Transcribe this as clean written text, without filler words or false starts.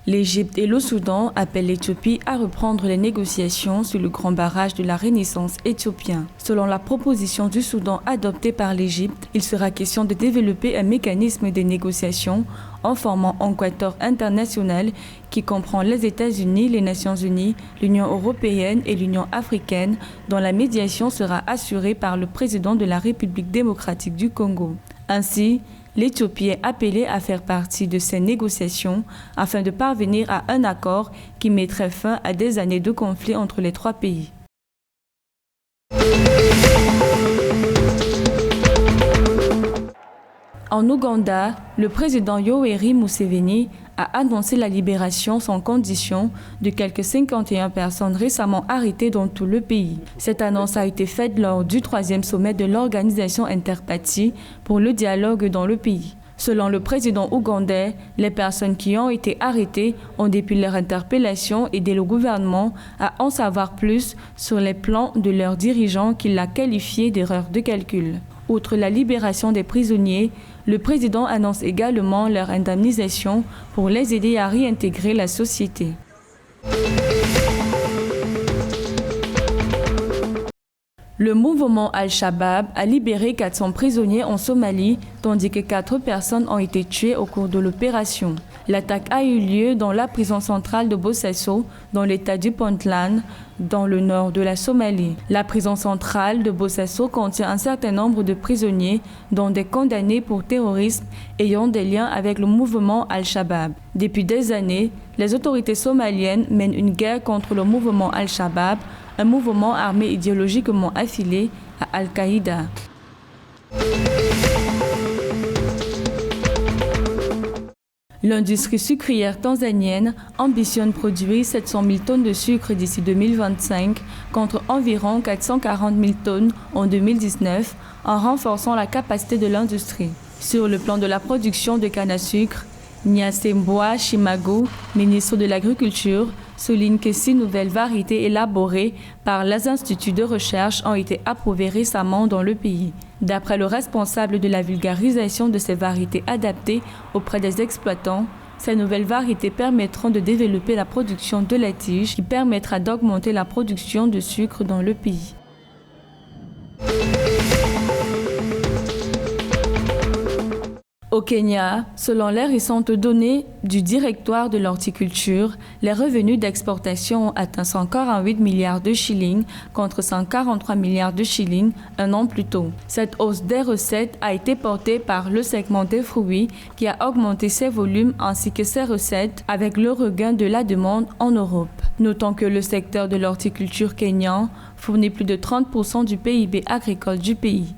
L'Égypte et le Soudan appellent l'Éthiopie à reprendre les négociations sur le grand barrage de la Renaissance éthiopien. Selon la proposition du Soudan adoptée par l'Égypte, il sera question de développer un mécanisme de négociation en formant un quatuor international qui comprend les États-Unis, les Nations Unies, l'Union européenne et l'Union africaine, dont la médiation sera assurée par le président de la République démocratique du Congo. Ainsi, l'Éthiopie est appelée à faire partie de ces négociations afin de parvenir à un accord qui mettrait fin à des années de conflit entre les trois pays. En Ouganda, le président Yoweri Museveni a annoncé la libération sans condition de quelques 51 personnes récemment arrêtées dans tout le pays. Cette annonce a été faite lors du 3e sommet de l'Organisation interpartie pour le dialogue dans le pays. Selon le président ougandais, les personnes qui ont été arrêtées ont depuis leur interpellation aidé le gouvernement à en savoir plus sur les plans de leurs dirigeants qu'il a qualifiés d'erreurs de calcul. Outre la libération des prisonniers, le président annonce également leur indemnisation pour les aider à réintégrer la société. Le mouvement Al-Shabaab a libéré 400 prisonniers en Somalie, tandis que 4 personnes ont été tuées au cours de l'opération. L'attaque a eu lieu dans la prison centrale de Bosaso, dans l'état du Puntland, dans le nord de la Somalie. La prison centrale de Bosaso contient un certain nombre de prisonniers, dont des condamnés pour terrorisme ayant des liens avec le mouvement Al-Shabaab. Depuis des années, les autorités somaliennes mènent une guerre contre le mouvement Al-Shabaab, un mouvement armé idéologiquement affilié à Al-Qaïda. L'industrie sucrière tanzanienne ambitionne produire 700 000 tonnes de sucre d'ici 2025 contre environ 440 000 tonnes en 2019 en renforçant la capacité de l'industrie. Sur le plan de la production de canne à sucre, Nyasemboa Chimago, ministre de l'Agriculture, souligne que 6 nouvelles variétés élaborées par les instituts de recherche ont été approuvées récemment dans le pays. D'après le responsable de la vulgarisation de ces variétés adaptées auprès des exploitants, ces nouvelles variétés permettront de développer la production de la tige qui permettra d'augmenter la production de sucre dans le pays. Au Kenya, selon les récentes données du Directoire de l'horticulture, les revenus d'exportation ont atteint 148 milliards de shillings contre 143 milliards de shillings un an plus tôt. Cette hausse des recettes a été portée par le segment des fruits qui a augmenté ses volumes ainsi que ses recettes avec le regain de la demande en Europe. Notons que le secteur de l'horticulture kényan fournit plus de 30% du PIB agricole du pays.